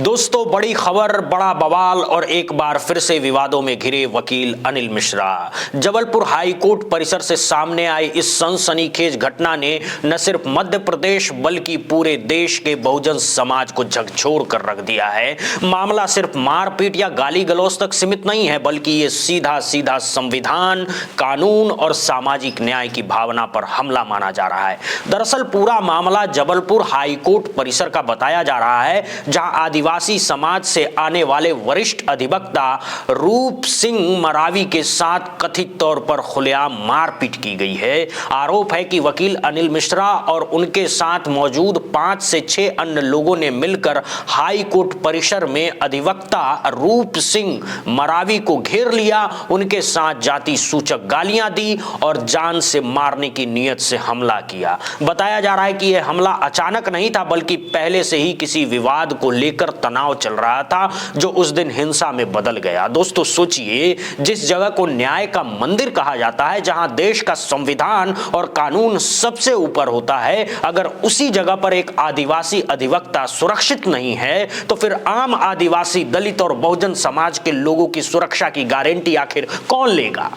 दोस्तों, बड़ी खबर, बड़ा बवाल और एक बार फिर से विवादों में घिरे वकील अनिल मिश्रा। जबलपुर हाईकोर्ट परिसर से सामने आई इस सनसनीखेज घटना ने न सिर्फ मध्य प्रदेश बल्कि पूरे देश के बहुजन समाज को झकझोर कर रख दिया है। मामला सिर्फ मारपीट या गाली गलौज तक सीमित नहीं है, बल्कि ये सीधा सीधा संविधान, कानून और सामाजिक न्याय की भावना पर हमला माना जा रहा है। दरअसल पूरा मामला जबलपुर हाईकोर्ट परिसर का बताया जा रहा है, जहां आदिवासी समाज से आने वाले वरिष्ठ अधिवक्ता रूप सिंह मरावी के साथ कथित तौर पर खुलेआम मारपीट की गई है। आरोप है कि वकील अनिल मिश्रा और उनके साथ मौजूद 5 से 6 अन्य लोगों ने मिलकर हाई कोर्ट परिसर में अधिवक्ता रूप सिंह मरावी को घेर लिया, उनके साथ जाति सूचक गालियां दी और जान से मारने की नीयत से हमला किया। बताया जा रहा है कि यह हमला अचानक नहीं था, बल्कि पहले से ही किसी विवाद को लेकर तनाव चल रहा था, जो उस दिन हिंसा में बदल गया। दोस्तों सोचिए, जिस जगह को न्याय का मंदिर कहा जाता है, जहां देश का संविधान और कानून सबसे ऊपर होता है, अगर उसी जगह पर एक आदिवासी अधिवक्ता सुरक्षित नहीं है, तो फिर आम आदिवासी, दलित और बहुजन समाज के लोगों की सुरक्षा की गारंटी आखिर कौन लेगा?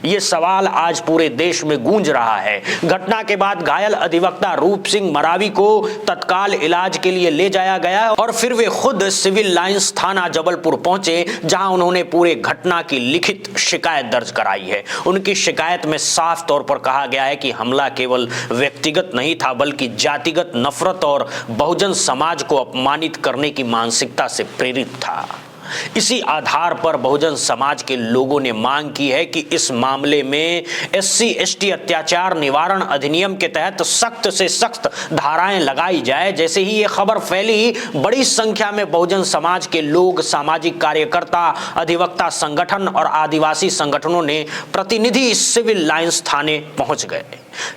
ये सवाल आज पूरे देश में गूंज रहा है। घटना के बाद घायल अधिवक्ता रूप सिंह मरावी को तत्काल इलाज के लिए ले जाया गया और फिर वे खुद सिविल लाइंस थाना जबलपुर पहुंचे, जहां उन्होंने पूरे घटना की लिखित शिकायत दर्ज कराई है। उनकी शिकायत में साफ तौर पर कहा गया है कि हमला केवल व्यक्तिगत नहीं था, बल्कि जातिगत नफरत और बहुजन समाज को अपमानित करने की मानसिकता से प्रेरित था। इसी आधार पर बहुजन समाज के लोगों ने मांग की है कि इस मामले में SC/ST अत्याचार निवारण अधिनियम के तहत सख्त से सख्त धाराएं लगाई जाए। जैसे ही ये खबर फैली, बड़ी संख्या में बहुजन समाज के लोग, सामाजिक कार्यकर्ता, अधिवक्ता संगठन और आदिवासी संगठनों ने प्रतिनिधि सिविल लाइंस थाने पहुंच गए।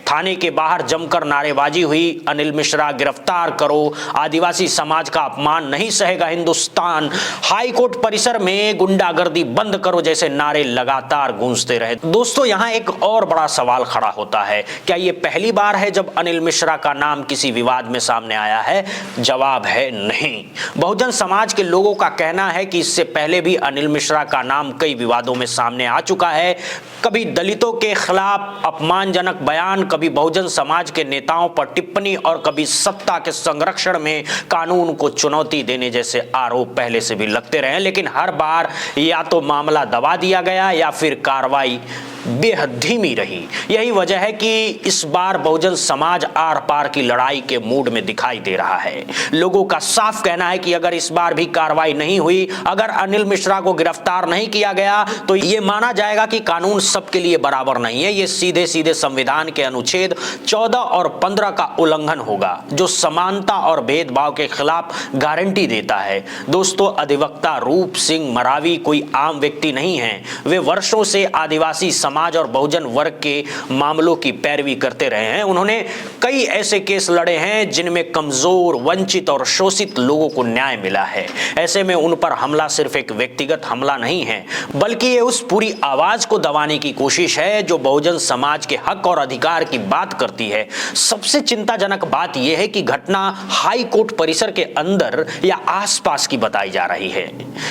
थाने के बाहर जमकर नारेबाजी हुई। अनिल मिश्रा गिरफ्तार करो, आदिवासी समाज का अपमान नहीं सहेगा हिंदुस्तान, हाई कोर्ट परिसर में गुंडागर्दी बंद करो जैसे नारे लगातार गूंजते रहे। दोस्तों, यहां एक और बड़ा सवाल खड़ा होता है, क्या यह पहली बार है जब अनिल मिश्रा का नाम किसी विवाद में सामने आया है? जवाब है नहीं। बहुजन समाज के लोगों का कहना है कि इससे पहले भी अनिल मिश्रा का नाम कई विवादों में सामने आ चुका है। कभी दलितों के खिलाफ अपमानजनक बयान, कभी बहुजन समाज के नेताओं पर टिप्पणी और कभी सत्ता के संरक्षण में कानून को चुनौती देने जैसे आरोप पहले से भी लगते रहे, लेकिन हर बार या तो मामला दबा दिया गया या फिर कार्रवाई बेहद धीमी रही। यही वजह है कि इस बार बहुजन समाज आर पार की लड़ाई के मूड में दिखाई दे रहा है। लोगों का साफ कहना है कि अगर इस बार भी कार्रवाई नहीं हुई, अगर अनिल मिश्रा को गिरफ्तार नहीं किया गया, तो यह माना जाएगा कि कानून सबके लिए बराबर नहीं है। ये सीधे सीधे संविधान के अनुच्छेद 14 और 15 का उल्लंघन होगा, जो समानता और भेदभाव के खिलाफ गारंटी देता है। दोस्तों, अधिवक्ता रूप सिंह मरावी कोई आम व्यक्ति नहीं है। वे वर्षों से आदिवासी समाज और बहुजन वर्ग के मामलों की पैरवी करते रहे हैं। उन्होंने कई ऐसे केस लड़े हैं जिनमें कमजोर, वंचित और शोषित लोगों को न्याय मिला है। ऐसे में उन पर हमला सिर्फ एक व्यक्तिगत हमला नहीं है, बल्कि ये उस पूरी आवाज को दबाने की कोशिश है जो बहुजन समाज के हक और अधिकार की बात करती है। सबसे चिंताजनक बात यह है कि घटना हाई कोर्ट परिसर के अंदर या आसपास की बताई जा रही है।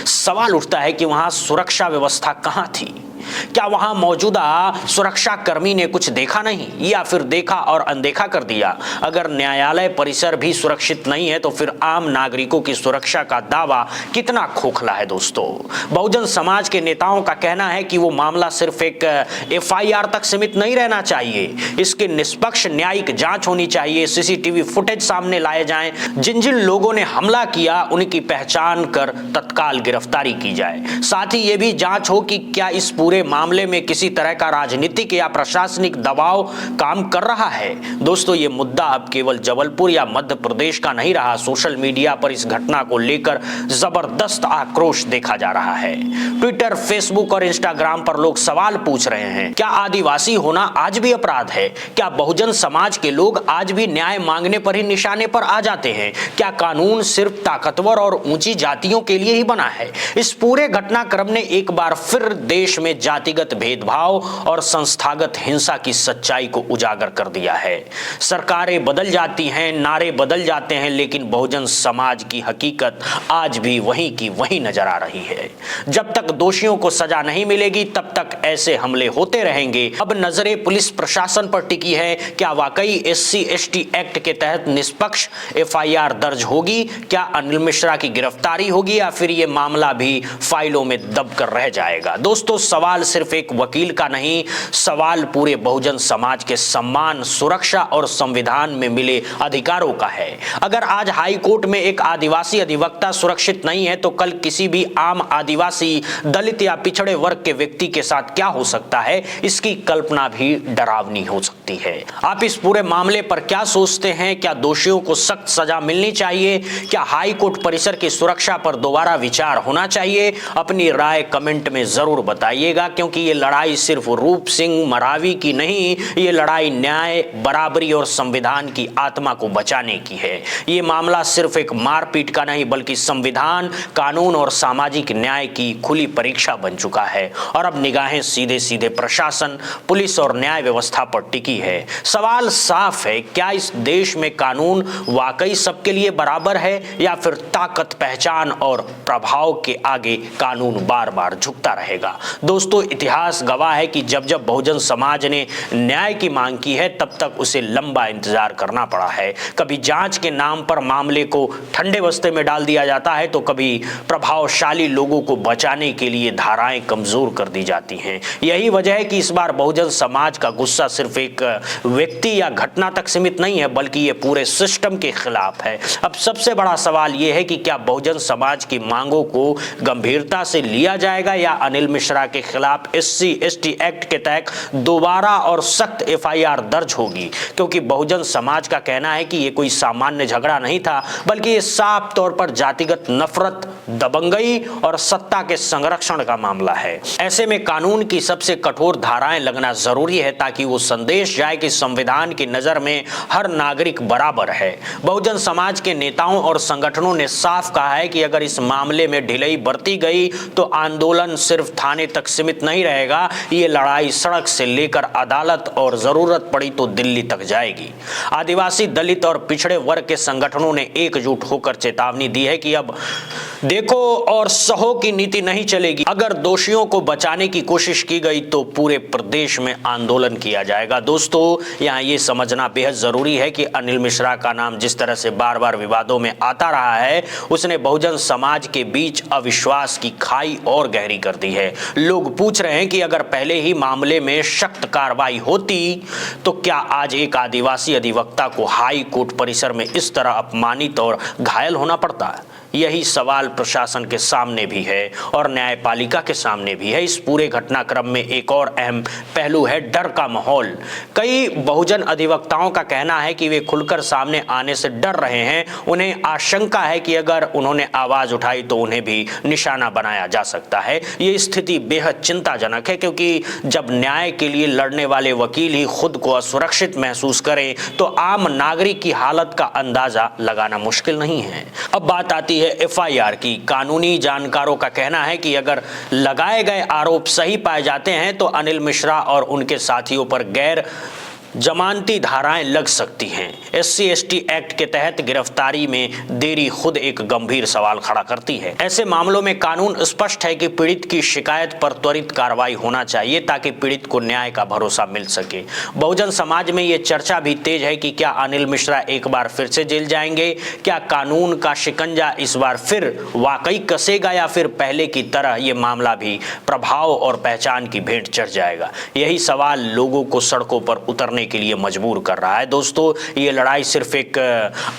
सवाल उठता है कि वहां सुरक्षा व्यवस्था कहां थी? क्या वहां मौजूदा सुरक्षा कर्मी ने कुछ देखा नहीं, या फिर देखा और अनदेखा कर दिया? अगर न्यायालय परिसर भी सुरक्षित नहीं है, तो फिर आम नागरिकों की सुरक्षा का दावा कितना खोखला है? दोस्तों, बहुजन समाज के नेताओं का कहना है कि वो मामला सिर्फ एक FIR तक सीमित नहीं रहना चाहिए, इसकी निष्पक्ष न्यायिक जांच होनी चाहिए। CCTV फुटेज सामने लाए जाएं, जिन जिन लोगों ने हमला किया उनकी पहचान कर तत्काल गिरफ्तारी की जाए। साथ ही ये भी जांच हो कि क्या इस पूरे मामले में किसी तरह का राजनीतिक या प्रशासनिक दबाव काम कर रहा है। दोस्तों, ये मुद्दा अब केवल जबलपुर या मध्य प्रदेश का नहीं रहा। सोशल मीडिया पर इस घटना को लेकर जबरदस्त आक्रोश देखा जा रहा है। ट्विटर, फेसबुक और इंस्टाग्राम पर लोग सवाल पूछ रहे हैं, क्या आदिवासी होना आज भी अपराध है? क्या बहुजन समाज के लोग आज भी न्याय मांगने पर ही निशाने पर आ जाते हैं? क्या कानून सिर्फ ताकतवर और ऊंची जातियों के लिए ही बना है? इस पूरे घटनाक्रम ने एक बार फिर देश में जातिगत भेदभाव और संस्थागत हिंसा की सच्चाई को उजागर कर दिया है। सरकारें बदल जाती हैं, नारे बदल जाते हैं, लेकिन बहुजन समाज की हकीकत आज भी वहीं की वहीं नजर आ रही है। जब तक दोषियों को सजा नहीं मिलेगी तब तक ऐसे हमले होते रहेंगे। अब नजरें पुलिस प्रशासन पर टिकी है। क्या वाकई SC/ST एक्ट के तहत निष्पक्ष FIR दर्ज होगी? क्या अनिल मिश्रा की गिरफ्तारी होगी या फिर यह मामला भी फाइलों में दबकर रह जाएगा? दोस्तों, सवाल सिर्फ एक वकील का नहीं, सवाल पूरे बहुजन समाज के सम्मान, सुरक्षा और संविधान में मिले अधिकारों का है। अगर आज हाई कोर्ट में एक आदिवासी अधिवक्ता सुरक्षित नहीं है तो कल किसी भी आम आदिवासी, दलित या पिछड़े वर्ग के व्यक्ति के साथ क्या हो सकता है, इसकी कल्पना भी डरावनी हो सकती है। आप इस पूरे मामले पर क्या सोचते हैं? क्या दोषियों को सख्त सजा मिलनी चाहिए? क्या हाई कोर्ट परिसर की सुरक्षा पर दोबारा विचार होना चाहिए? अपनी राय कमेंट में जरूर बताइएगा, क्योंकि ये लड़ाई सिर्फ रूप सिंह मरावी की नहीं, ये लड़ाई न्याय, बराबरी और संविधान की आत्मा को बचाने की है। ये मामला सिर्फ एक मारपीट का नहीं, बल्कि संविधान, कानून और सामाजिक न्याय की खुली परीक्षा बन चुका है। और अब निगाहें सीधे सीधे प्रशासन, पुलिस और न्याय व्यवस्था पर टिकी है। सवाल साफ है, क्या इस देश में कानून वाकई सबके लिए बराबर है या फिर ताकत, पहचान और प्रभाव के आगे कानून बार बार झुकता रहेगा? दोस्तों, इतिहास गवाह है कि जब जब बहुजन समाज ने न्याय की मांग की है तब तक उसे लंबा इंतजार करना पड़ा है। कभी जांच के नाम पर मामले को ठंडे बस्ते में डाल दिया जाता है तो कभी प्रभावशाली लोगों को बचाने के लिए धाराएं कमजोर कर दी जाती हैं। यही वजह है कि इस बार बहुजन समाज का गुस्सा सिर्फ एक व्यक्ति या घटना तक सीमित नहीं है, बल्कि ये पूरे सिस्टम के खिलाफ है। अब सबसे बड़ा सवाल यह है कि क्या बहुजन समाज की मांगों को गंभीरता से लिया जाएगा या अनिल मिश्रा के खिलाफ SC/ST एक्ट के तहत दोबारा और सख्त FIR दर्ज होगी? क्योंकि बहुजन समाज का कहना है कि ये कोई सामान्य झगड़ा नहीं था, बल्कि ये साफ तौर पर जातिगत नफरत, दबंगई और सत्ता के संरक्षण का मामला है। ऐसे में कानून की सबसे कठोर धाराएं लगना जरूरी है ताकि वो संदेश जाए कि संविधान की नजर में हर नागरिक बराबर है। बहुजन समाज के नेताओं और संगठनों ने साफ कहा है कि अगर इस मामले में ढिलाई बरती गई तो आंदोलन सिर्फ थाने तक सीमित नहीं रहेगा, ये लड़ाई सड़क से लेकर अदालत और जरूरत पड़ी तो दिल्ली तक जाएगी। आदिवासी, दलित और पिछड़े वर्ग के संगठनों ने एकजुट होकर चेतावनी दी है कि अब देखो और सहो की नीति नहीं चलेगी। अगर दोषियों को बचाने की कोशिश की गई तो पूरे प्रदेश में आंदोलन किया जाएगा। दोस्तों, यहाँ ये समझना बेहद जरूरी है कि अनिल मिश्रा का नाम जिस तरह से बार बार विवादों में आता रहा है, उसने बहुजन समाज के बीच अविश्वास की खाई और गहरी कर दी है। लोग पूछ रहे हैं कि अगर पहले ही मामले में सख्त कार्रवाई होती तो क्या आज एक आदिवासी अधिवक्ता को हाई कोर्ट परिसर में इस तरह अपमानित और घायल होना पड़ता? यही सवाल प्रशासन के सामने भी है और न्यायपालिका के सामने भी है। इस पूरे घटनाक्रम में एक और अहम पहलू है डर का माहौल। कई बहुजन अधिवक्ताओं का कहना है कि वे खुलकर सामने आने से डर रहे हैं। उन्हें आशंका है कि अगर उन्होंने आवाज उठाई तो उन्हें भी निशाना बनाया जा सकता है। ये स्थिति बेहद चिंताजनक है, क्योंकि जब न्याय के लिए लड़ने वाले वकील ही खुद को असुरक्षित महसूस करें तो आम नागरिक की हालत का अंदाजा लगाना मुश्किल नहीं है। अब बात आती है FIR की। कानूनी जानकारों का कहना है कि अगर लगाए गए आरोप सही पाए जाते हैं तो अनिल मिश्रा और उनके साथियों पर गैर जमानती धाराएं लग सकती हैं। SC/ST एक्ट के तहत गिरफ्तारी में देरी खुद एक गंभीर सवाल खड़ा करती है। ऐसे मामलों में कानून स्पष्ट है कि पीड़ित की शिकायत पर त्वरित कार्रवाई होना चाहिए ताकि पीड़ित को न्याय का भरोसा मिल सके। बहुजन समाज में ये चर्चा भी तेज है कि क्या अनिल मिश्रा एक बार फिर से जेल जाएंगे? क्या कानून का शिकंजा इस बार फिर वाकई कसेगा या फिर पहले की तरह ये मामला भी प्रभाव और पहचान की भेंट चढ़ जाएगा? यही सवाल लोगों को सड़कों पर उतरने के लिए मजबूर कर रहा है। दोस्तों, ये लड़ाई सिर्फ एक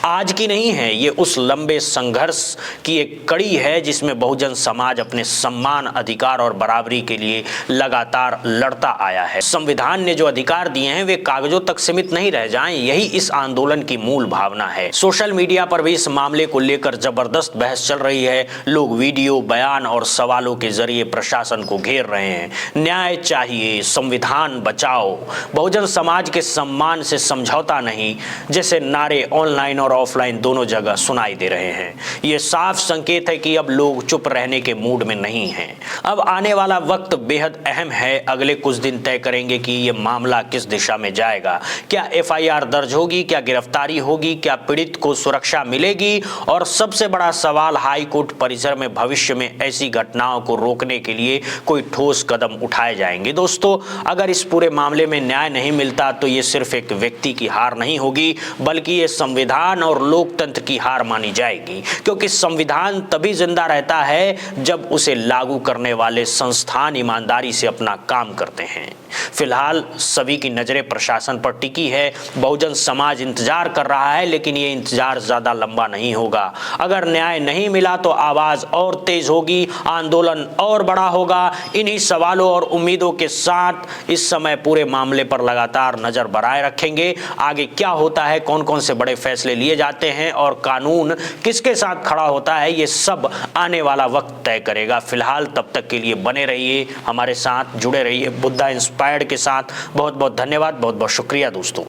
आज की नहीं है, ये उस लंबे संघर्ष की एक कड़ी है जिसमें बहुजन समाज अपने सम्मान, अधिकार और बराबरी के लिए लगातार लड़ता आया है। संविधान ने जो अधिकार दिए हैं वे कागजों तक सीमित नहीं रह जाएं, यही इस आंदोलन की मूल भावना है। सोशल मीडिया पर भी इस मामले को लेकर जबरदस्त बहस चल रही है। लोग वीडियो, बयान और सवालों के जरिए प्रशासन को घेर रहे हैं। न्याय चाहिए, संविधान बचाओ। बहुजन समाज के सम्मान से समझौता नहीं जैसे नारे ऑनलाइन और ऑफलाइन दोनों जगह सुनाई दे रहे हैं। ये साफ संकेत है कि अब लोग चुप रहने के मूड में नहीं हैं। अब आने वाला वक्त बेहद अहम है। अगले कुछ दिन तय करेंगे कि ये मामला किस दिशा में जाएगा। क्या एफआईआर दर्ज होगी, क्या गिरफ्तारी होगी, क्या पीड़ित को सुरक्षा मिलेगी, और सबसे बड़ा सवाल हाई कोर्ट परिसर में भविष्य में ऐसी घटनाओं को रोकने के लिए कोई ठोस कदम उठाए जाएंगे। दोस्तों, अगर इस पूरे मामले में न्याय नहीं मिलता तो ये सिर्फ एक व्यक्ति की हार नहीं होगी, बल्कि ये संविधान और लोकतंत्र की हार मानी जाएगी, क्योंकि संविधान तभी जिंदा रहता है जब उसे लागू करने वाले संस्थान ईमानदारी से अपना काम करते हैं। फिलहाल सभी की नजरें प्रशासन पर टिकी है। बहुजन समाज इंतजार कर रहा है, लेकिन ये इंतजार ज्यादा लंबा नहीं होगा। अगर न्याय नहीं मिला तो आवाज और तेज होगी, आंदोलन और बड़ा होगा। इन्हीं सवालों और उम्मीदों के साथ इस समय पूरे मामले पर लगातार नजर बनाए रखेंगे। आगे क्या होता है, कौन कौन से बड़े फैसले लिए जाते हैं और कानून किसके साथ खड़ा होता है, ये सब आने वाला वक्त तय करेगा। फिलहाल तब तक के लिए बने रहिए हमारे साथ, जुड़े रहिए बुद्धा इंस्पायर्ड के साथ। बहुत बहुत धन्यवाद, बहुत बहुत शुक्रिया दोस्तों।